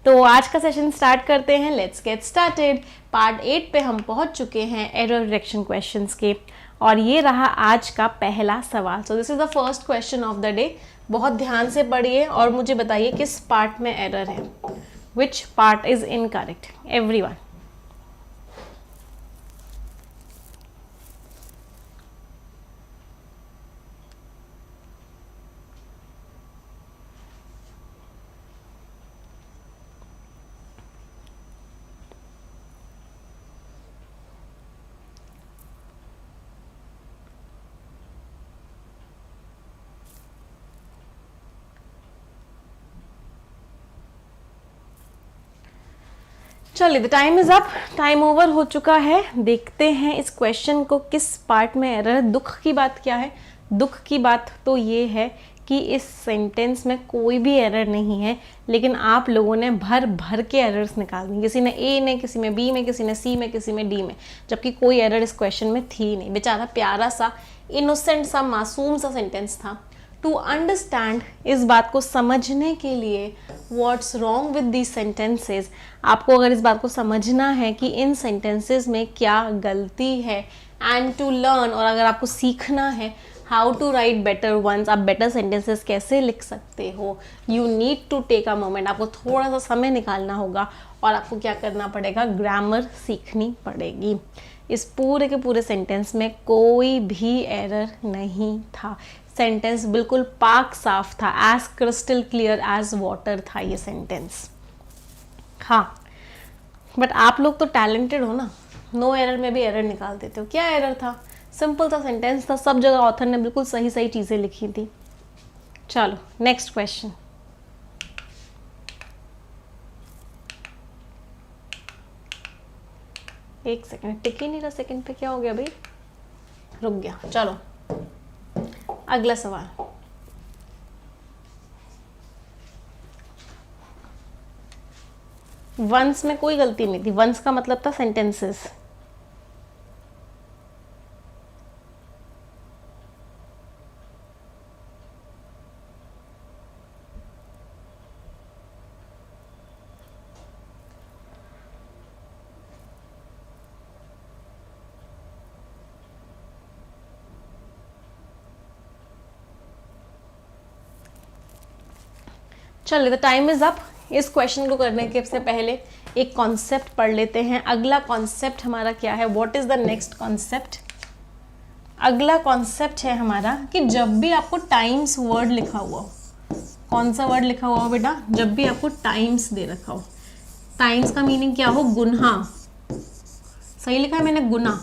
तो आज का सेशन स्टार्ट करते हैं। Let's get started. पार्ट 8 पे हम पहुंच चुके हैं एरर डिटेक्शन क्वेश्चंस के, और ये रहा आज का पहला सवाल। So this is the first question of the day. बहुत ध्यान से पढ़िए और मुझे बताइए किस पार्ट में एरर है, which part is incorrect, everyone. चलिए, the time is up, time over हो चुका है। देखते हैं इस क्वेश्चन को किस पार्ट में एरर है। दुख की बात क्या है? दुख की बात तो ये है कि इस सेंटेंस में कोई भी एरर नहीं है, लेकिन आप लोगों ने भर भर के एरर्स निकाल दी। किसी ने ए में, किसी में बी में, किसी ने सी में, किसी में डी में, जबकि कोई एरर इस क्वेश्चन में थी नहीं। बेचारा प्यारा सा, इनोसेंट सा, मासूम सा सेंटेंस था। टू अंडरस्टैंड, इस बात को समझने के लिए, what's wrong with these sentences, आपको अगर इस बात को समझना है कि इन सेंटेंसेज में क्या गलती है, एंड टू लर्न, और अगर आपको सीखना है how to write better ones, आप बेटर सेंटेंसेस कैसे लिख सकते हो, you need to take a moment, आपको थोड़ा सा समय निकालना होगा और आपको क्या करना पड़ेगा, ग्रामर सीखनी पड़ेगी। इस पूरे के पूरे सेंटेंस में कोई भी एरर नहीं था। सेंटेंस बिल्कुल पाक साफ था, as crystal clear as water था ये सेंटेंस। हाँ, बट आप लोग तो टैलेंटेड हो ना, नो एरर में भी एरर निकाल देते हो। क्या एरर था? सिंपल सा सेंटेंस था, सब जगह ऑथर ने बिल्कुल सही सही चीज़ें लिखी थी। चलो नेक्स्ट क्वेश्चन। एक सेकंड, टिक ही नहीं रहा सेकंड पे, क्या हो गया भाई? रुक गया। चलो अगला सवाल। वंस में कोई गलती नहीं थी। वंस का मतलब था सेंटेंसेस। चलिए, द टाइम इज अप। इस क्वेश्चन को करने के से पहले एक कॉन्सेप्ट पढ़ लेते हैं। अगला कॉन्सेप्ट हमारा क्या है? What is the next concept? अगला कॉन्सेप्ट है हमारा कि जब भी आपको टाइम्स वर्ड लिखा हुआ हो, कौन सा वर्ड लिखा हुआ हो बेटा? जब भी आपको टाइम्स दे रखा हो, टाइम्स का मीनिंग क्या हो? गुना। सही लिखा है मैंने? गुना।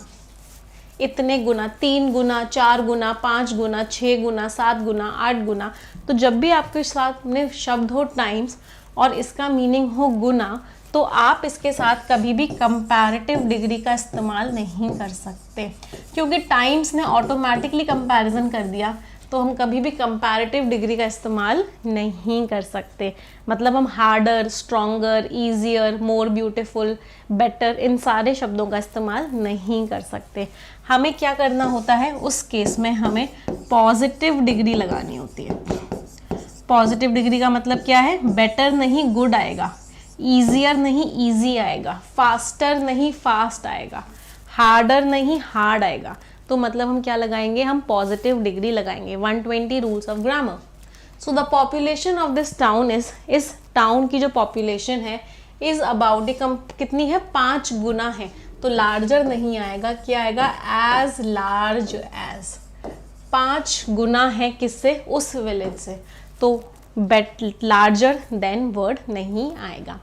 इतने गुना, 3 गुना, 4 गुना, 5 गुना, 6 गुना, 7 गुना, 8 गुना। तो जब भी आपके साथ में शब्द हो टाइम्स और इसका मीनिंग हो गुना, तो आप इसके साथ कभी भी कंपैरेटिव डिग्री का इस्तेमाल नहीं कर सकते, क्योंकि टाइम्स ने ऑटोमेटिकली कंपैरिजन कर दिया, तो हम कभी भी कंपैरेटिव डिग्री का इस्तेमाल नहीं कर सकते। मतलब हम harder, stronger, easier, more beautiful, better, इन सारे शब्दों का इस्तेमाल नहीं कर सकते। हमें क्या करना होता है उस केस में? हमें पॉजिटिव डिग्री लगानी होती है। पॉजिटिव डिग्री का मतलब क्या है? बेटर नहीं गुड आएगा, ईजियर नहीं ईजी आएगा, फास्टर नहीं फास्ट आएगा, हार्डर नहीं हार्ड आएगा। तो मतलब हम क्या लगाएंगे? हम पॉजिटिव डिग्री लगाएंगे। 120 rules of grammar. So the population of this town is, इस टाउन की जो पॉपुलेशन है इज अबाउट, कितनी है? 5 गुना है। तो लार्जर नहीं आएगा, क्या आएगा? As large as. 5 गुना है किससे? उस विलेज से। तो लार्जर देन वर्ड नहीं आएगा।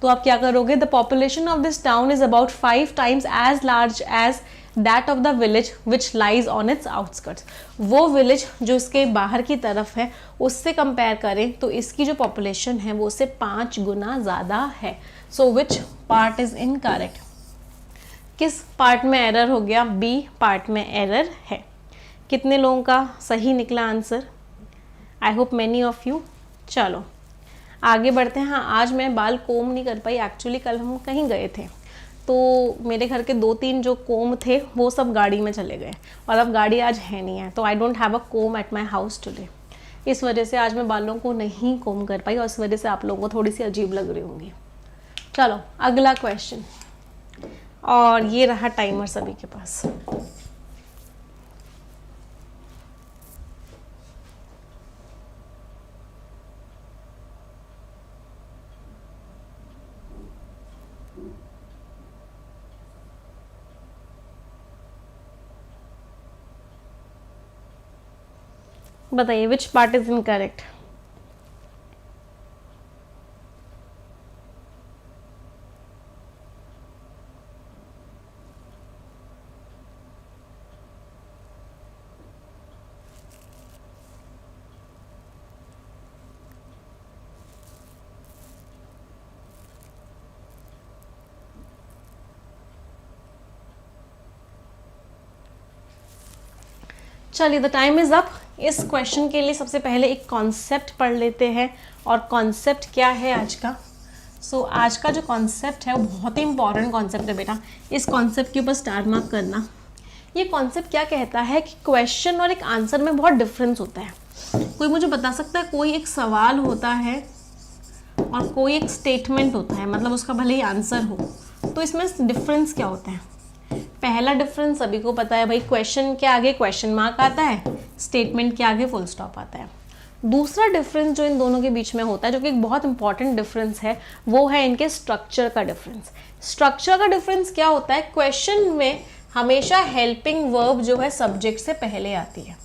तो आप क्या करोगे? The population of this town is about 5 times as large as that of the village which lies on its outskirts. वो विलेज जो इसके बाहर की तरफ है उससे कंपेयर करें तो इसकी जो पॉपुलेशन है वो उससे 5 गुना ज़्यादा है। सो विच पार्ट इज इनकरेक्ट? किस पार्ट में एरर हो गया? बी पार्ट में एरर है। कितने लोगों का सही निकला answer? I hope many of you. चलो आगे बढ़ते हैं। हाँ, आज मैं बाल कोम नहीं कर पाई, एक्चुअली कल हम कहीं गए थे तो मेरे घर के 2-3 जो कोम थे वो सब गाड़ी में चले गए, और अब गाड़ी आज है नहीं है, तो I don't have a comb at my house today. इस वजह से आज मैं बालों को नहीं कोम कर पाई और इस वजह से आप लोगों को थोड़ी सी अजीब लग रही होंगी। चलो अगला क्वेश्चन, और ये रहा टाइमर सभी के पास। बताइए विच पार्ट इज इनकरेक्ट। चलिए द टाइम इज अप। इस क्वेश्चन के लिए सबसे पहले एक कॉन्सेप्ट पढ़ लेते हैं, और कॉन्सेप्ट क्या है आज का। आज का जो कॉन्सेप्ट है वो बहुत ही इंपॉर्टेंट कॉन्सेप्ट है बेटा, इस कॉन्सेप्ट के ऊपर स्टार मार्क करना। ये कॉन्सेप्ट क्या कहता है कि क्वेश्चन और एक आंसर में बहुत डिफरेंस होता है। कोई मुझे बता सकता है, कोई एक सवाल होता है और कोई एक स्टेटमेंट होता है, मतलब उसका भले ही आंसर हो, तो इसमें डिफरेंस क्या होता है। पहला डिफरेंस सभी को पता है भाई, क्वेश्चन के आगे क्वेश्चन मार्क आता है, स्टेटमेंट के आगे फुल स्टॉप आता है। दूसरा डिफरेंस जो इन दोनों के बीच में होता है, जो कि एक बहुत इंपॉर्टेंट डिफरेंस है, वो है इनके स्ट्रक्चर का डिफरेंस। स्ट्रक्चर का डिफरेंस क्या होता है, क्वेश्चन में हमेशा हेल्पिंग वर्ब जो है सब्जेक्ट से पहले आती है।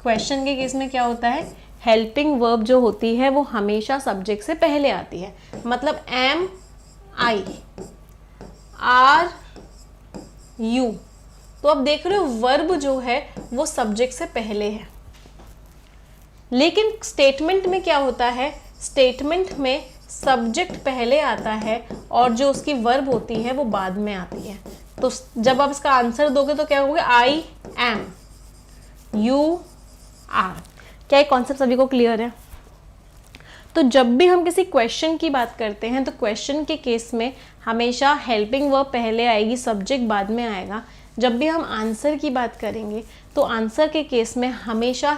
क्वेश्चन के केस में क्या होता है, हेल्पिंग वर्ब जो होती है वो हमेशा सब्जेक्ट से पहले आती है। मतलब एम आई, आर यू, तो अब देख रहे हो वर्ब जो है वो सब्जेक्ट से पहले है। लेकिन स्टेटमेंट में क्या होता है, स्टेटमेंट में सब्जेक्ट पहले आता है और जो उसकी वर्ब होती है वो बाद में आती है। तो जब आप इसका आंसर दोगे तो क्या होगा, आई एम, यू आर। क्या ये कॉन्सेप्ट सभी को क्लियर है। तो जब भी हम किसी क्वेश्चन की बात करते हैं तो क्वेश्चन के केस में हमेशा हेल्पिंग वर्ब पहले आएगी, सब्जेक्ट बाद में आएगा। जब भी हम आंसर की बात करेंगे तो आंसर के केस में हमेशा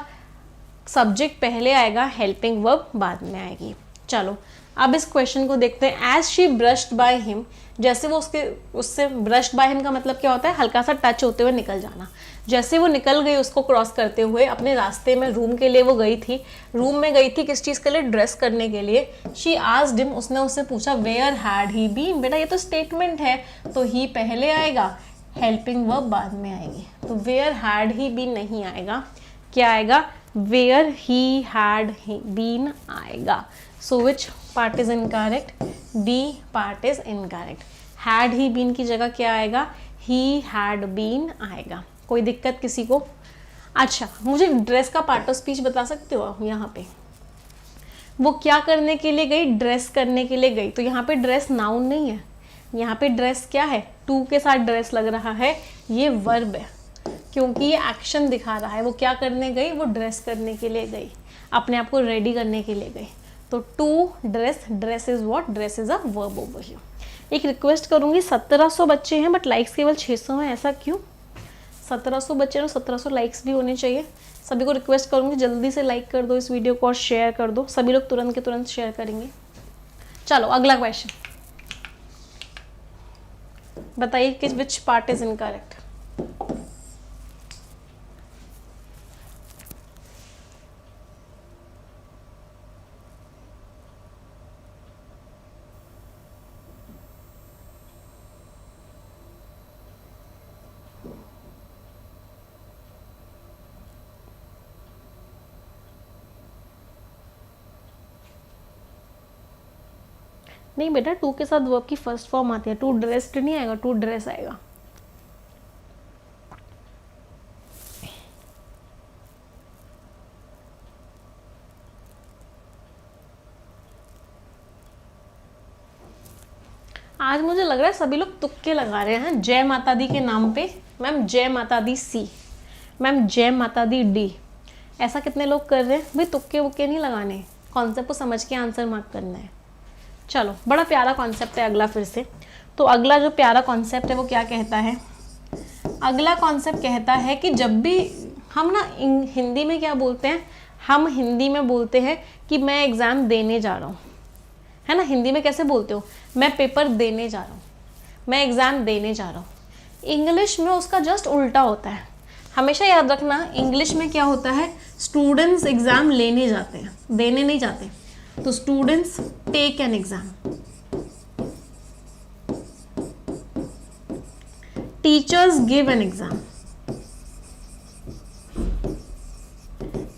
सब्जेक्ट पहले आएगा, हेल्पिंग वर्ब बाद में आएगी। चलो अब इस क्वेश्चन को देखते हैं। As she brushed by him, जैसे वो उससे ब्रश्ड बाय हिम का मतलब क्या होता है, हल्का सा टच होते हुए निकल जाना। जैसे वो निकल गई उसको क्रॉस करते हुए अपने रास्ते में, रूम के लिए वो गई थी, रूम में गई थी किस चीज़ के लिए, ड्रेस करने के लिए। शी आस्क्ड हिम, उसने उससे पूछा वेयर हैड ही बीन। बेटा ये तो स्टेटमेंट है, तो ही पहले आएगा, हेल्पिंग वर्ब बाद में आएगी। तो वेयर हैड ही बीन नहीं आएगा, क्या आएगा, वेयर ही हैड बीन आएगा। So which part is incorrect, D part is incorrect. Had he been की जगह क्या आएगा, ही हैड बीन आएगा। कोई दिक्कत किसी को। अच्छा मुझे ड्रेस का पार्ट ऑफ स्पीच बता सकते हो आप। यहाँ पे वो क्या करने के लिए गई, ड्रेस करने के लिए गई। तो यहाँ पे ड्रेस नाउन नहीं है, यहाँ पे ड्रेस क्या है, टू के साथ ड्रेस लग रहा है, ये वर्ब है, क्योंकि ये एक्शन दिखा रहा है। वो क्या करने गई, वो ड्रेस करने के लिए गई, अपने आप को रेडी करने के लिए गई। तो to dress, dress is what, dress is a verb over here. एक रिक्वेस्ट करूंगी, 1700 बच्चे हैं बट लाइक्स केवल 600 हैं, ऐसा क्यों। 1700 बच्चे हैं, 1700 लाइक्स भी होने चाहिए। सभी को रिक्वेस्ट करूंगी जल्दी से लाइक कर दो इस वीडियो को और शेयर कर दो। सभी लोग तुरंत के तुरंत शेयर करेंगे। चलो अगला क्वेश्चन, बताइए कि विच पार्ट इज इनकरेक्ट। नहीं बेटा, टू के साथ वर्ब की फर्स्ट फॉर्म आती है, टू ड्रेस्ड नहीं आएगा, टू ड्रेस आएगा। आज मुझे लग रहा है सभी लोग तुक्के लगा रहे हैं जय माता दी के नाम पे। मैम जय माता दी सी, मैम जय माता दी डी, ऐसा कितने लोग कर रहे हैं भाई। तुक्के वुक्के नहीं लगाने, कॉन्सेप्ट को समझ के आंसर मार्क करना है। चलो बड़ा प्यारा कॉन्सेप्ट है अगला फिर से। तो अगला जो प्यारा कॉन्सेप्ट है वो क्या कहता है, अगला कॉन्सेप्ट कहता है कि जब भी हम ना हिंदी में क्या बोलते हैं, हम हिंदी में बोलते हैं कि मैं एग्ज़ाम देने जा रहा हूँ, है ना। हिंदी में कैसे बोलते हो, मैं पेपर देने जा रहा हूँ, मैं एग्ज़ाम देने जा रहा हूँ। इंग्लिश में उसका जस्ट उल्टा होता है। हमेशा याद रखना, इंग्लिश में क्या होता है, स्टूडेंट्स एग्ज़ाम लेने जाते हैं, देने नहीं जाते। तो students take an exam, teachers give an exam.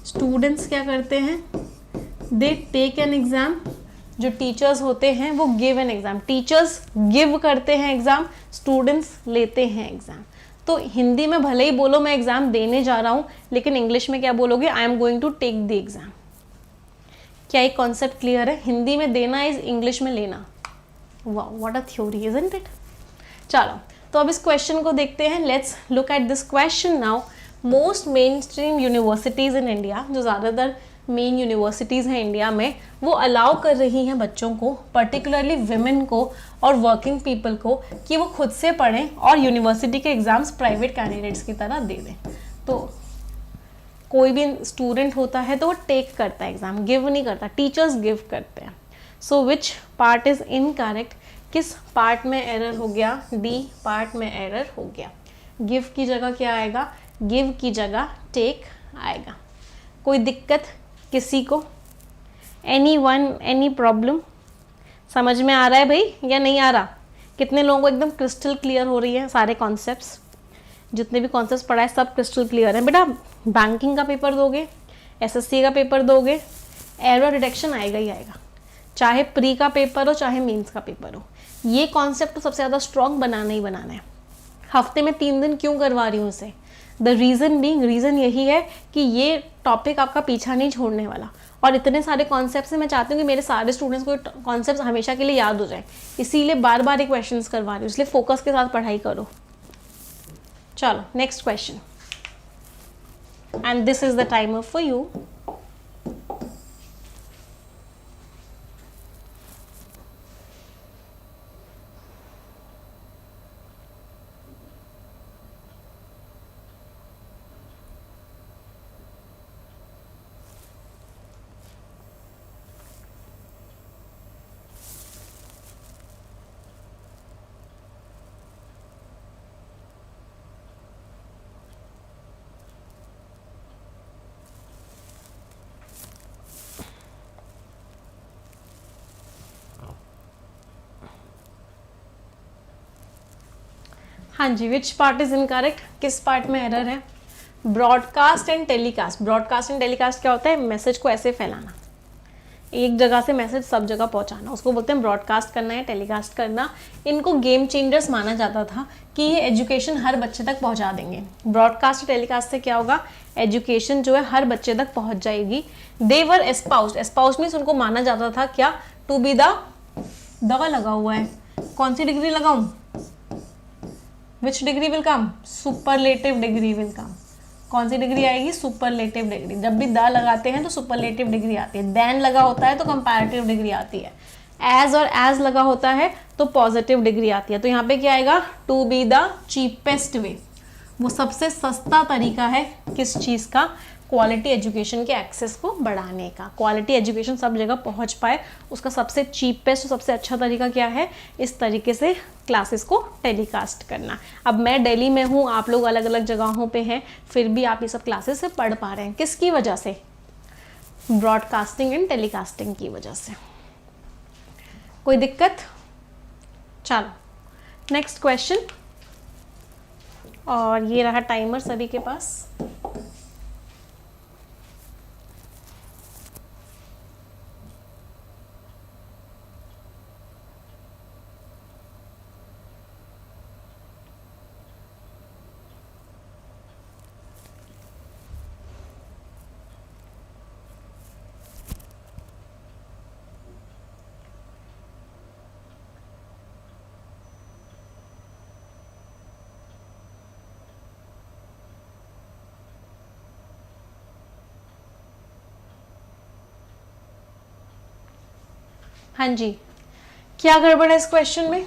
Students क्या करते हैं, दे टेक एन एग्ज़ाम। जो टीचर्स होते हैं वो give an exam. Teachers give करते हैं एग्ज़ाम, स्टूडेंट्स लेते हैं एग्ज़ाम। तो हिंदी में भले ही बोलो मैं एग्ज़ाम देने जा रहा हूँ, लेकिन इंग्लिश में क्या बोलोगे, I am going to take the exam. क्या एक कॉन्सेप्ट क्लियर है? हिंदी में देना इज इंग्लिश में लेना। वाह, what a theory, isn't it. चलो, तो अब इस क्वेश्चन को देखते हैं। Let's look at this question now. Most main stream universities in India, जो ज़्यादातर मेन यूनिवर्सिटीज़ हैं इंडिया में, वो अलाउ कर रही हैं बच्चों को, पर्टिकुलरली विमेन को और वर्किंग पीपल को, कि वो खुद से पढ़ें और यूनिवर्सिटी के एग्ज़ाम्स प्राइवेट कैंडिडेट्स की तरह दे दें। तो कोई भी स्टूडेंट होता है तो वो टेक करता है एग्ज़ाम, गिव नहीं करता, टीचर्स गिव करते हैं। सो विच पार्ट इज़ इनकरेक्ट? किस पार्ट में एरर हो गया? डी पार्ट में एरर हो गया। गिव की जगह क्या आएगा? गिव की जगह टेक आएगा। कोई दिक्कत किसी को? Any one, any problem? समझ में आ रहा है भाई या नहीं आ रहा? कितने लोगों को एकदम क्रिस्टल क्लियर हो रही है सारे कॉन्सेप्ट्स? जितने भी कॉन्सेप्ट्स पढ़ा है सब क्रिस्टल क्लियर है। बेटा बैंकिंग का पेपर दोगे, एसएससी का पेपर दोगे, एरर डिटेक्शन आएगा ही आएगा, चाहे प्री का पेपर हो चाहे मेंस का पेपर हो। ये कॉन्सेप्ट तो सबसे ज़्यादा स्ट्रॉन्ग बनाना ही बनाना है। हफ्ते में 3 दिन क्यों करवा रही हूँ इसे? द रीज़न बीइंग, रीज़न यही है कि ये टॉपिक आपका पीछा नहीं छोड़ने वाला, और इतने सारे कॉन्सेप्ट्स हैं, मैं चाहती हूँ कि मेरे सारे स्टूडेंट्स को कॉन्सेप्ट्स हमेशा के लिए याद हो जाए, इसीलिए बार बार ये क्वेश्चंस करवा रही हूँ, इसलिए फोकस के साथ पढ़ाई करो। चलो next question, and this is the timer for you. हाँ जी, विच पार्ट इज इनकरेक्ट? किस पार्ट में एरर है? Broadcast and telecast. Broadcast and telecast क्या होता है? मैसेज को ऐसे फैलाना, एक जगह से मैसेज सब जगह पहुंचाना, उसको बोलते हैं ब्रॉडकास्ट करना या टेलीकास्ट करना। इनको गेम चेंजर्स माना जाता था कि ये एजुकेशन हर बच्चे तक पहुंचा देंगे। ब्रॉडकास्ट टेलीकास्ट से क्या होगा? एजुकेशन जो है हर बच्चे तक पहुंच जाएगी। दे वर एस्पाउस्ड, एस्पाउस्ड मीन्स उनको माना जाता था क्या? टू बी द, दवा लगा हुआ है, कौन सी डिग्री लगाऊं? विच degree will come? Superlative degree will come. कौन सी डिग्री आएगी? Superlative degree. जब भी द लगाते हैं तो सुपरलेटिव डिग्री आती है, देन लगा होता है तो कंपैरेटिव डिग्री आती है, एज और एज लगा होता है तो पॉजिटिव डिग्री आती है। तो यहाँ पे क्या आएगा? To be the cheapest way, वो सबसे सस्ता तरीका है किस चीज़ का? क्वालिटी एजुकेशन के एक्सेस को बढ़ाने का। क्वालिटी एजुकेशन सब जगह पहुंच पाए, उसका सबसे चीपेस्ट और सबसे अच्छा तरीका क्या है? इस तरीके से क्लासेस को टेलीकास्ट करना। अब मैं दिल्ली में हूँ, आप लोग अलग अलग जगहों पे हैं, फिर भी आप ये सब क्लासेस से पढ़ पा रहे हैं, किसकी वजह से? ब्रॉडकास्टिंग एंड टेलीकास्टिंग की वजह से। कोई दिक्कत? चलो नेक्स्ट क्वेश्चन, और ये रहा टाइमर सभी के पास। हाँ जी, क्या गड़बड़ है इस क्वेश्चन में?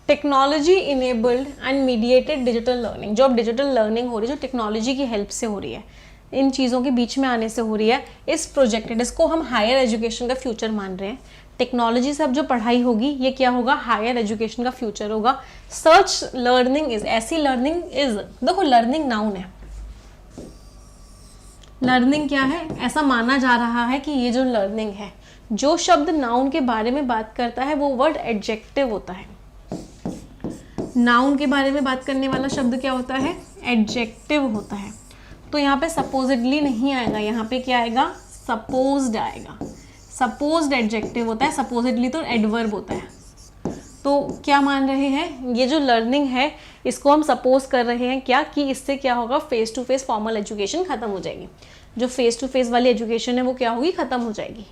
Technology enabled and mediated digital learning. जो अब डिजिटल लर्निंग हो रही है, जो टेक्नोलॉजी की हेल्प से हो रही है, इन चीज़ों के बीच में आने से हो रही है। इस प्रोजेक्टेड, इसको हम हायर एजुकेशन का फ्यूचर मान रहे हैं। टेक्नोलॉजी से अब जो पढ़ाई होगी ये क्या होगा, हायर एजुकेशन का फ्यूचर होगा। सच लर्निंग इज, ऐसी लर्निंग इज, देखो लर्निंग नाउन है, लर्निंग क्या है, ऐसा माना जा रहा है कि ये जो लर्निंग है, जो शब्द नाउन के बारे में बात करता है वो वर्ड एडजेक्टिव होता है। नाउन के बारे में बात करने वाला शब्द क्या होता है, एडजेक्टिव होता है। तो यहाँ पे सपोजिडली नहीं आएगा, यहाँ पे क्या आएगा, सपोज्ड आएगा। सपोज्ड एडजेक्टिव होता है, सपोजिडली तो एडवर्ब होता है। तो क्या मान रहे हैं, ये जो लर्निंग है इसको हम सपोज कर रहे हैं क्या, कि इससे क्या होगा, face to face formal education खत्म हो जाएगी। जो फेस टू फेस वाली एजुकेशन है वो क्या होगी, खत्म हो जाएगी।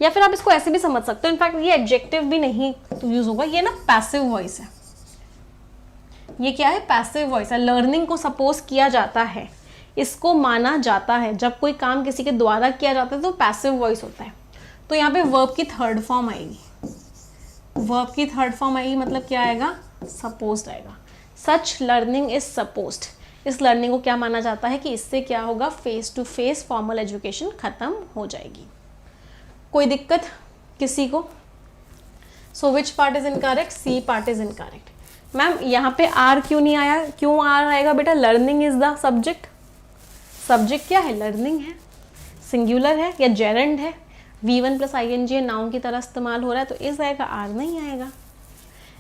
या फिर आप इसको ऐसे भी समझ सकते हो, इनफैक्ट ये एडजेक्टिव भी नहीं यूज होगा, ये ना पैसिव वॉइस है। ये क्या है, पैसिव वॉइस है। लर्निंग को सपोज किया जाता है, इसको माना जाता है। जब कोई काम किसी के द्वारा किया जाता है तो पैसिव वॉइस होता है। तो यहाँ पे वर्ब की थर्ड फॉर्म आएगी, वर्ब की थर्ड फॉर्म आएगी, मतलब क्या आएगा, सपोज्ड आएगा। सच लर्निंग इज सपोज्ड, इस लर्निंग को क्या माना जाता है कि इससे क्या होगा, face to face formal education खत्म हो जाएगी। कोई दिक्कत किसी को? So which part is incorrect, C part is incorrect. Ma'am यहाँ पे आर क्यों नहीं आया, क्यों आर आएगा बेटा, learning is the subject. Subject क्या है, लर्निंग है, सिंगुलर है या जेरेंड है, V1 + ing है, नाउन की तरह इस्तेमाल हो रहा है, तो इस आएगा, आर नहीं आएगा।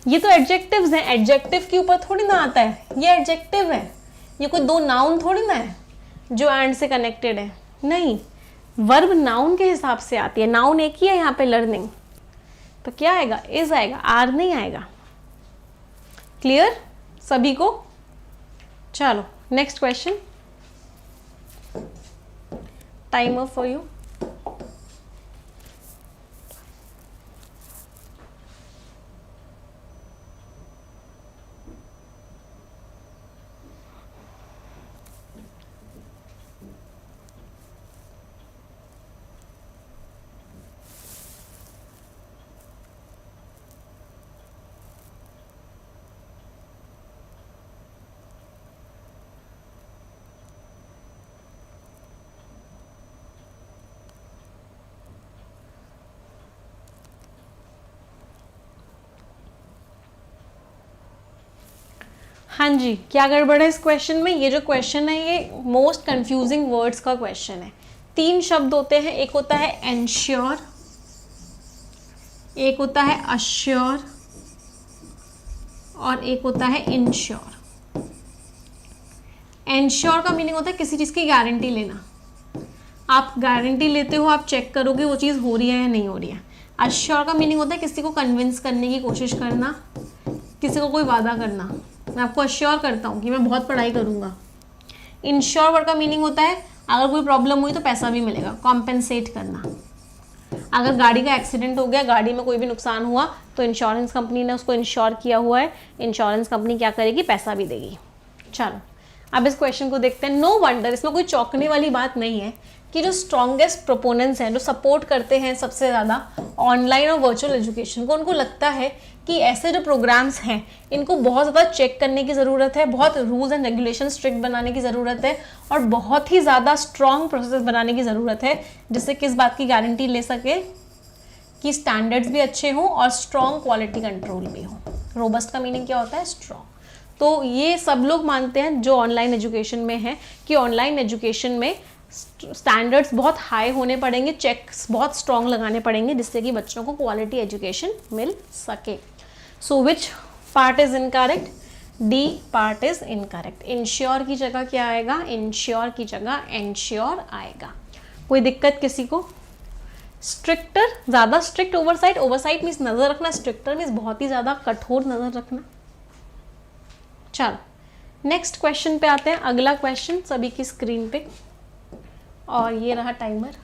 ये तो एडजेक्टिव्स हैं, एडजेक्टिव के ऊपर थोड़ी ना आता है, ये एडजेक्टिव है, ये कोई दो नाउन थोड़ी ना है जो एंड से कनेक्टेड है, नहीं, वर्ब नाउन के हिसाब से आती है, नाउन एक ही है यहाँ पे लर्निंग, तो क्या आएगा, इज आएगा, आर नहीं आएगा। क्लियर सभी को? चलो next question, timer for you. हाँ जी, क्या गड़बड़ है इस क्वेश्चन में? ये जो क्वेश्चन है ये मोस्ट कंफ्यूजिंग वर्ड्स का क्वेश्चन है। 3 शब्द होते हैं, एक होता है एंश्योर, एक होता है अश्योर और एक होता है इंश्योर। एंश्योर का मीनिंग होता है किसी चीज़ की गारंटी लेना, आप गारंटी लेते हो, आप चेक करोगे वो चीज़ हो रही है या नहीं हो रही है। अश्योर का मीनिंग होता है किसी को कन्विंस करने की कोशिश करना, किसी को कोई वादा करना, मैं आपको अश्योर करता हूँ कि मैं बहुत पढ़ाई करूँगा। इंश्योर वर्ड का मीनिंग होता है अगर कोई प्रॉब्लम हुई तो पैसा भी मिलेगा, कॉम्पेंसेट करना। अगर गाड़ी का एक्सीडेंट हो गया, गाड़ी में कोई भी नुकसान हुआ तो इंश्योरेंस कंपनी ने उसको इंश्योर किया हुआ है, इंश्योरेंस कंपनी क्या करेगी, पैसा भी देगी। चलो अब इस क्वेश्चन को देखते हैं। नो वंडर, इसमें कोई चौंकने वाली बात नहीं है कि जो स्ट्रॉन्गेस्ट प्रोपोनेंट्स हैं, जो सपोर्ट करते हैं सबसे ज़्यादा ऑनलाइन और वर्चुअल एजुकेशन को, उनको लगता है कि ऐसे जो प्रोग्राम्स हैं इनको बहुत ज़्यादा चेक करने की ज़रूरत है, बहुत रूल्स एंड रेगुलेशन स्ट्रिक्ट बनाने की ज़रूरत है और बहुत ही ज़्यादा स्ट्रॉन्ग प्रोसेस बनाने की ज़रूरत है, जिससे किस बात की गारंटी ले सके कि स्टैंडर्ड्स भी अच्छे हों और स्ट्रॉन्ग क्वालिटी कंट्रोल भी हो। रोबस्ट का मीनिंग क्या होता है, स्ट्रॉन्ग। तो ये सब लोग मानते हैं जो ऑनलाइन एजुकेशन में है कि ऑनलाइन एजुकेशन में स्टैंडर्ड्स बहुत हाई होने पड़ेंगे, चेक्स बहुत स्ट्रॉन्ग लगाने पड़ेंगे, जिससे कि बच्चों को क्वालिटी एजुकेशन मिल सके। So which part is incorrect, D part is incorrect. Ensure की जगह क्या आएगा, इंश्योर की जगह एंश्योर आएगा। कोई दिक्कत किसी को? स्ट्रिक्टर, ज़्यादा स्ट्रिक्ट, ओवरसाइट, ओवरसाइट मीन्स नज़र रखना, स्ट्रिक्टर मीन्स बहुत ही ज़्यादा कठोर नज़र रखना। चलो नेक्स्ट क्वेश्चन पे आते हैं, अगला क्वेश्चन सभी की स्क्रीन पे, और ये रहा टाइमर।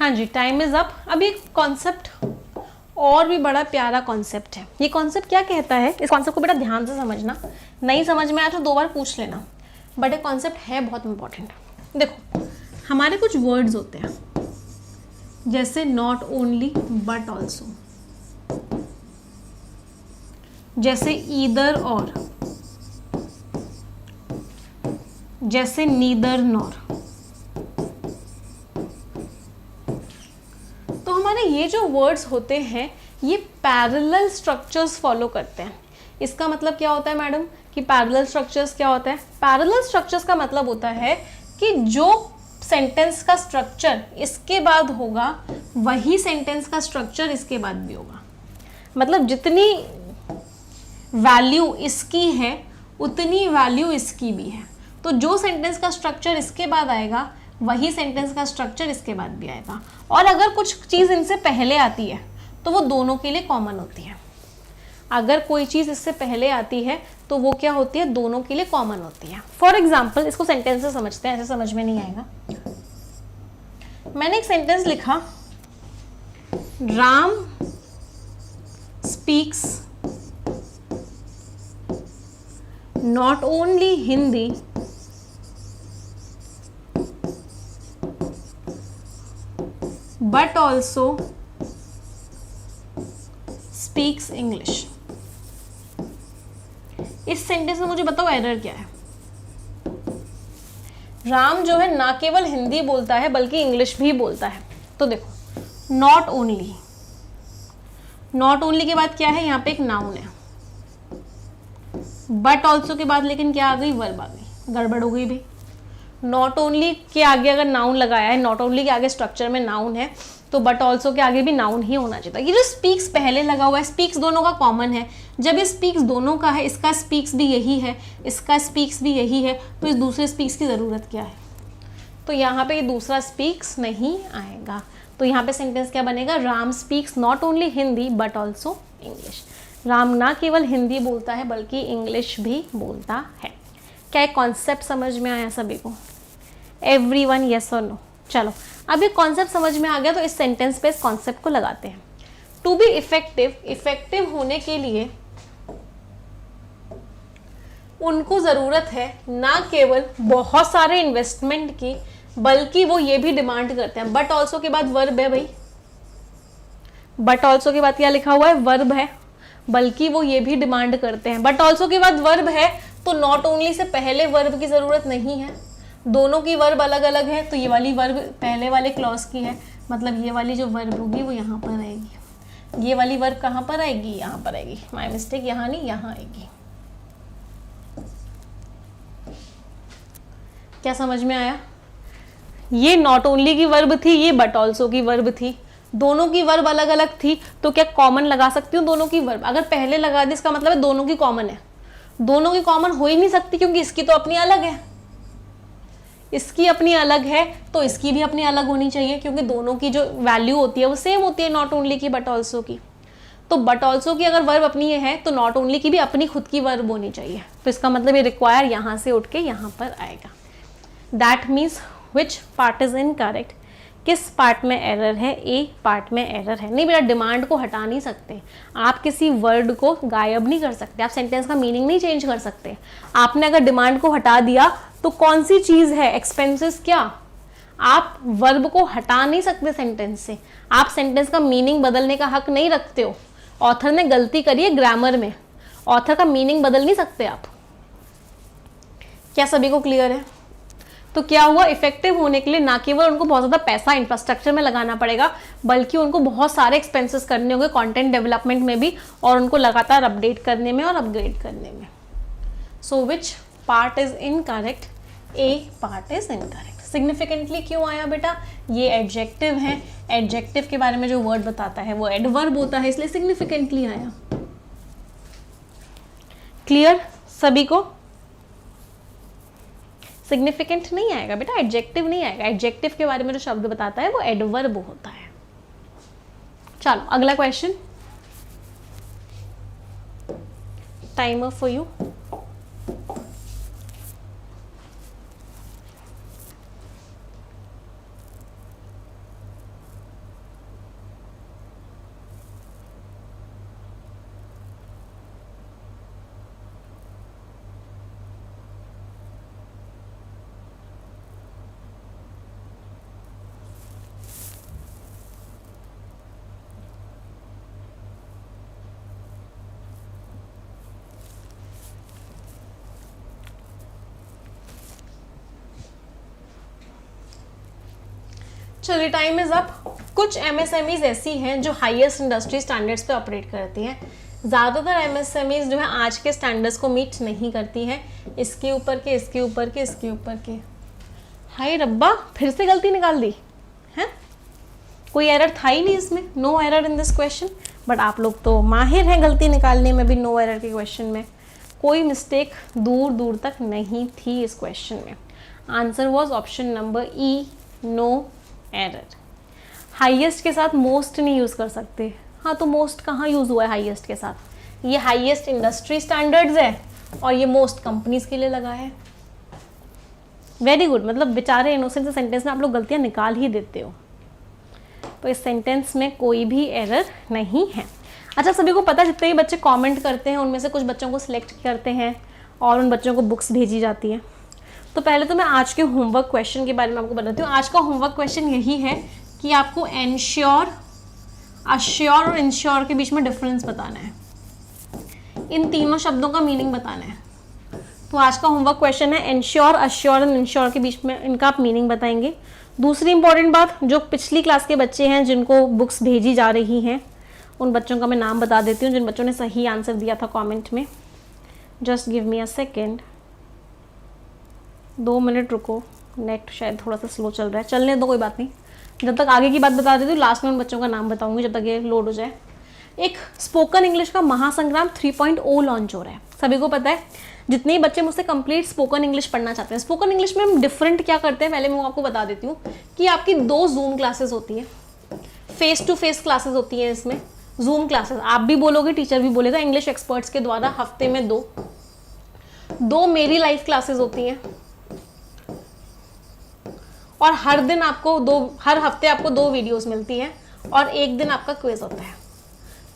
हाँ जी, टाइम इज अप। अब एक कॉन्सेप्ट और भी बड़ा प्यारा कॉन्सेप्ट है। ये कॉन्सेप्ट क्या कहता है, इस कॉन्सेप्ट को बेटा ध्यान से समझना, नहीं समझ में आया तो 2 बार पूछ लेना, बट ये कॉन्सेप्ट है बहुत इंपॉर्टेंट। देखो, हमारे कुछ वर्ड्स होते हैं जैसे नॉट ओनली बट ऑल्सो, जैसे ईदर और, जैसे नीदर नॉर। तो हमारे ये जो वर्ड्स होते हैं ये पैरेलल स्ट्रक्चर्स फॉलो करते हैं। इसका मतलब क्या होता है मैडम कि पैरेलल स्ट्रक्चर्स क्या होता है? पैरेलल स्ट्रक्चर्स का मतलब होता है कि जो सेंटेंस का स्ट्रक्चर इसके बाद होगा वही सेंटेंस का स्ट्रक्चर इसके बाद भी होगा। मतलब जितनी वैल्यू इसकी है उतनी वैल्यू इसकी भी है। तो जो सेंटेंस का स्ट्रक्चर इसके बाद आएगा वही सेंटेंस का स्ट्रक्चर इसके बाद भी आएगा। और अगर कुछ चीज़ इनसे पहले आती है तो वो दोनों के लिए कॉमन होती है। अगर कोई चीज़ इससे पहले आती है तो वो क्या होती है? दोनों के लिए कॉमन होती है। फॉर एग्जाम्पल, इसको सेंटेंस से समझते हैं, ऐसे समझ में नहीं आएगा। मैंने एक सेंटेंस लिखा, Ram speaks not only Hindi but also speaks English. इस सेंटेंस में मुझे बताओ एरर क्या है? राम जो है ना केवल हिंदी बोलता है बल्कि इंग्लिश भी बोलता है। तो देखो, नॉट ओनली, नॉट ओनली के बाद क्या है? यहाँ पे एक नाउन है। बट ऑल्सो के बाद लेकिन क्या आ गई? वर्ब आ गई। गड़बड़ हो गई भाई। नॉट ओनली के आगे अगर नाउन लगाया है, नॉट ओनली के आगे स्ट्रक्चर में नाउन है, तो बट ऑल्सो के आगे भी नाउन ही होना चाहिए था। ये जो स्पीक्स पहले लगा हुआ है, स्पीक्स दोनों का कॉमन है। जब ये स्पीक्स दोनों का है, इसका स्पीक्स भी यही है, इसका स्पीक्स भी यही है, तो इस दूसरे स्पीक्स की ज़रूरत क्या है? तो यहाँ पे ये दूसरा स्पीक्स नहीं आएगा। तो यहाँ पे सेंटेंस क्या बनेगा? Ram speaks not only Hindi but also English. Ram ना केवल हिंदी बोलता है बल्कि इंग्लिश भी बोलता है। क्या एक कॉन्सेप्ट समझ में आया सभी को? एवरीवन यस और नो? चलो, अब ये कॉन्सेप्ट समझ में आ गया तो इस सेंटेंस पे इस कॉन्सेप्ट को लगाते हैं। टू बी इफेक्टिव, इफेक्टिव होने के लिए उनको ज़रूरत है ना केवल बहुत सारे इन्वेस्टमेंट की, बल्कि वो ये भी डिमांड करते हैं। बट ऑल्सो के बाद वर्ब है भाई, बट ऑल्सो के बाद क्या लिखा हुआ है? वर्ब है। बल्कि वो ये भी डिमांड करते हैं, बट ऑल्सो के बाद वर्ब है तो नॉट ओनली से पहले वर्ब की ज़रूरत नहीं है। दोनों की वर्ब अलग अलग है, तो ये वाली वर्ब पहले वाले क्लॉज की है, मतलब ये वाली जो वर्ब होगी वो यहाँ पर आएगी। ये वाली वर्ब कहाँ पर आएगी? यहाँ पर आएगी। माय मिस्टेक, यहाँ नहीं, यहाँ आएगी। क्या समझ में आया? ये नॉट ओनली की वर्ब थी, ये बट ऑल्सो की वर्ब थी। दोनों की वर्ब अलग अलग थी, तो क्या कॉमन लगा सकती हूँ दोनों की वर्ब? अगर पहले लगा दी इसका मतलब है दोनों की कॉमन है। दोनों की कॉमन हो ही नहीं सकती क्योंकि इसकी तो अपनी अलग है, इसकी अपनी अलग है, तो इसकी भी अपनी अलग होनी चाहिए क्योंकि दोनों की जो वैल्यू होती है वो सेम होती है, नॉट ओनली की बट ऑल्सो की। तो बट ऑल्सो की अगर वर्ब अपनी है तो नॉट ओनली की भी अपनी खुद की वर्ब होनी चाहिए। तो इसका मतलब ये रिक्वायर यहाँ से उठ के यहाँ पर आएगा। That means which part is incorrect? किस पार्ट में एरर है? ए पार्ट में एरर है। नहीं बेटा, डिमांड को हटा नहीं सकते आप, किसी वर्ड को गायब नहीं कर सकते आप, सेंटेंस का मीनिंग नहीं चेंज कर सकते। आपने अगर डिमांड को हटा दिया तो कौन सी चीज़ है? एक्सपेंसेस। क्या आप वर्ब को हटा नहीं सकते सेंटेंस से? आप सेंटेंस का मीनिंग बदलने का हक नहीं रखते हो। ऑथर ने गलती करी है ग्रामर में, ऑथर का मीनिंग बदल नहीं सकते आप। क्या सभी को क्लियर है? तो क्या हुआ? इफेक्टिव होने के लिए ना केवल उनको बहुत ज़्यादा पैसा इंफ्रास्ट्रक्चर में लगाना पड़ेगा, बल्कि उनको बहुत सारे एक्सपेंसेस करने होंगे कंटेंट डेवलपमेंट में भी, और उनको लगातार अपडेट करने में और अपग्रेड करने में। So which part is incorrect? A part is incorrect. Significantly क्यों आया बेटा? ये एडजेक्टिव है, एडजेक्टिव के बारे में जो वर्ड बताता है वो एडवर्ब होता है, इसलिए सिग्निफिकेंटली आया। क्लियर सभी को? सिग्निफिकेंट नहीं आएगा बेटा, एडजेक्टिव नहीं आएगा। एडजेक्टिव के बारे में जो शब्द बताता है वो एडवर्ब होता है। चलो अगला क्वेश्चन, टाइमर फॉर यू। चलिए टाइम इज अप। कुछ एमएसएमईज ऐसी हैं जो हाईएस्ट इंडस्ट्री स्टैंडर्ड्स पे ऑपरेट करती हैं। ज़्यादातर एमएसएमईज जो है आज के स्टैंडर्ड्स को मीट नहीं करती हैं। इसके ऊपर के, इसके ऊपर के, इसके ऊपर के। हाय रब्बा, फिर से गलती निकाल दी है। कोई एरर था ही नहीं इसमें, no error in this question. But आप लोग तो माहिर हैं गलती निकालने में भी। नो एरर के क्वेश्चन में कोई मिस्टेक दूर दूर तक नहीं थी इस क्वेश्चन में। Answer was option number E, no error. Highest के साथ मोस्ट नहीं यूज़ कर सकते। हाँ, तो मोस्ट कहाँ यूज़ हुआ है हाईएस्ट के साथ? ये हाईएस्ट इंडस्ट्री स्टैंडर्ड्स है और ये मोस्ट कंपनीज के लिए लगा है। वेरी गुड, मतलब बेचारे इनोसेंट से सेंटेंस में आप लोग गलतियाँ निकाल ही देते हो। तो इस सेंटेंस में कोई भी एरर नहीं है। अच्छा, सभी को पता है जितने भी बच्चे कमेंट करते हैं उनमें से कुछ बच्चों को सिलेक्ट करते हैं और उन बच्चों को बुक्स भेजी जाती हैं। तो पहले तो मैं आज के होमवर्क क्वेश्चन के बारे में आपको बताती हूँ। आज का होमवर्क क्वेश्चन यही है कि आपको एंश्योर, अश्योर और इंश्योर के बीच में डिफरेंस बताना है। इन तीनों शब्दों का मीनिंग बताना है। तो आज का होमवर्क क्वेश्चन है एंश्योर, अश्योर और इंश्योर के बीच में इनका आप मीनिंग बताएंगे। दूसरी इंपॉर्टेंट बात, जो पिछली क्लास के बच्चे हैं जिनको बुक्स भेजी जा रही हैं उन बच्चों का मैं नाम बता देती हूँ जिन बच्चों ने सही आंसर दिया था कमेंट में। Just give me a second, 2 minute रुको, नेट शायद थोड़ा सा स्लो चल रहा है। चलने दो, कोई बात नहीं। जब तक आगे की बात बता देती हूँ, लास्ट में उन बच्चों का नाम बताऊंगी जब तक ये लोड हो जाए। एक स्पोकन इंग्लिश का महासंग्राम 3.0 लॉन्च हो रहा है। सभी को पता है, जितने बच्चे मुझसे कंप्लीट स्पोकन इंग्लिश पढ़ना चाहते हैं। स्पोकन इंग्लिश में हम डिफरेंट क्या करते हैं, पहले मैं आपको बता देती हूँ कि आपकी 2 जूम क्लासेस होती है, फेस टू फेस क्लासेस होती हैं। इसमें जूम क्लासेस आप भी बोलोगे, टीचर भी बोलेगा, इंग्लिश एक्सपर्ट्स के द्वारा हफ्ते में 2 मेरी लाइव क्लासेस होती हैं। और हर दिन आपको हर हफ्ते आपको 2 वीडियोस मिलती हैं और एक दिन आपका क्विज होता है।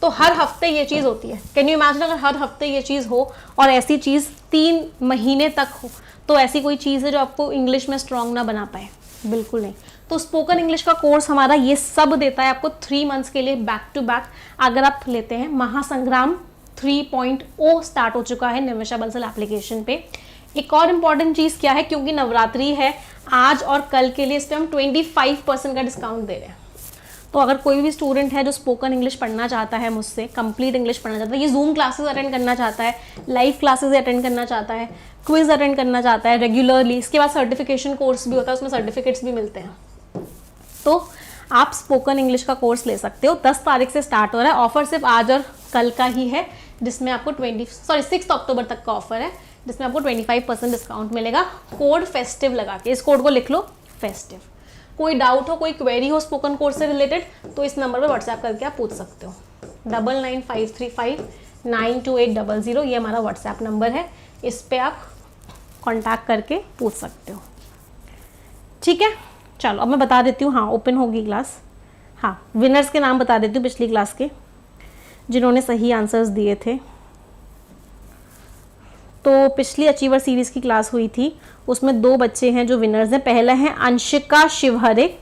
तो हर हफ्ते ये चीज़ होती है। कैन यू इमेजिन अगर हर हफ्ते ये चीज़ हो और ऐसी चीज़ 3 महीने तक हो, तो ऐसी कोई चीज़ है जो आपको इंग्लिश में स्ट्रॉन्ग ना बना पाए? बिल्कुल नहीं। तो स्पोकन इंग्लिश का कोर्स हमारा ये सब देता है आपको 3 मंथ्स के लिए बैक टू बैक। अगर आप लेते हैं महासंग्राम 3.0 स्टार्ट हो चुका है निमिषा बंसल एप्लीकेशन पे। एक और इम्पॉर्टेंट चीज़ क्या है, क्योंकि नवरात्रि है आज और कल के लिए, इस पर हम 25% का डिस्काउंट दे रहे हैं। तो अगर कोई भी स्टूडेंट है जो स्पोकन इंग्लिश पढ़ना चाहता है मुझसे, कंप्लीट इंग्लिश पढ़ना चाहता है, ये जूम क्लासेस अटेंड करना चाहता है, लाइव क्लासेस अटेंड करना चाहता है, क्विज अटेंड करना चाहता है रेगुलरली, इसके बाद सर्टिफिकेशन कोर्स भी होता है, उसमें सर्टिफिकेट्स भी मिलते हैं, तो आप स्पोकन इंग्लिश का कोर्स ले सकते हो। 10 तारीख से स्टार्ट हो रहा है। ऑफर सिर्फ आज और कल का ही है, जिसमें आपको 6 अक्टूबर तक का ऑफर है, जिसमें आपको 25% डिस्काउंट मिलेगा कोड फेस्टिव लगा के। इस कोड को लिख लो, फेस्टिव। कोई डाउट हो, कोई क्वेरी हो स्पोकन कोर्स से रिलेटेड, तो इस नंबर पर व्हाट्सएप करके आप पूछ सकते हो। 9953592800 ये हमारा व्हाट्सएप नंबर है। इस पे आप कांटेक्ट करके पूछ सकते हो। ठीक है, चलो अब मैं बता देती हूँ। हाँ, ओपन होगी क्लास। हाँ, विनर्स के नाम बता देती हूँ पिछली क्लास के, जिन्होंने सही आंसर्स दिए थे। तो पिछली अचीवर सीरीज़ की क्लास हुई थी, उसमें 2 बच्चे हैं जो विनर्स हैं। पहला है Anshika Shivhare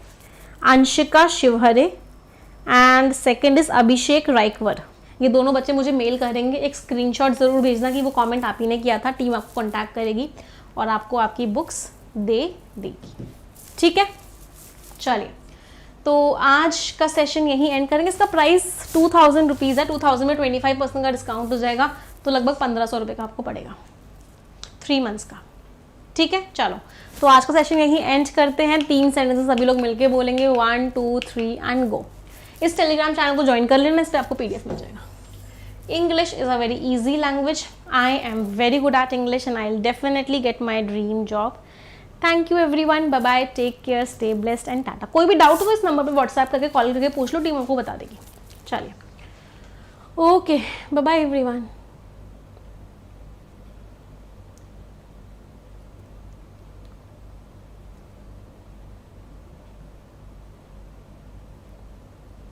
and second is Abhishek Raikwar. ये दोनों बच्चे मुझे मेल करेंगे। एक स्क्रीनशॉट ज़रूर भेजना कि वो कमेंट आप ही ने किया था। टीम आपको कांटेक्ट करेगी और आपको आपकी बुक्स दे देगी। ठीक है, चलिए तो आज का सेशन यहीं एंड करेंगे। इसका प्राइस 2000 रुपीज़ है। 2000 में 25% का डिस्काउंट हो जाएगा, तो लगभग 1500 रुपये का आपको पड़ेगा 3 मंथ्स का। ठीक है, चलो तो आज का सेशन यहीं एंड करते हैं। 3 सेंटेंसेस सभी लोग मिलके बोलेंगे, 1 2 3 एंड गो। इस टेलीग्राम चैनल को ज्वाइन कर लेना, इस पर आपको PDF मिल जाएगा। English is a very easy language. I am very good at English and I'll definitely get my dream job. Thank you everyone. Bye bye. Take care. Stay blessed and tata. कोई भी doubt हो तो इस number पे WhatsApp करके call करके पूछ लो, team आपको बता देगी। चलिए, ओके, बाय बाय एवरीवन।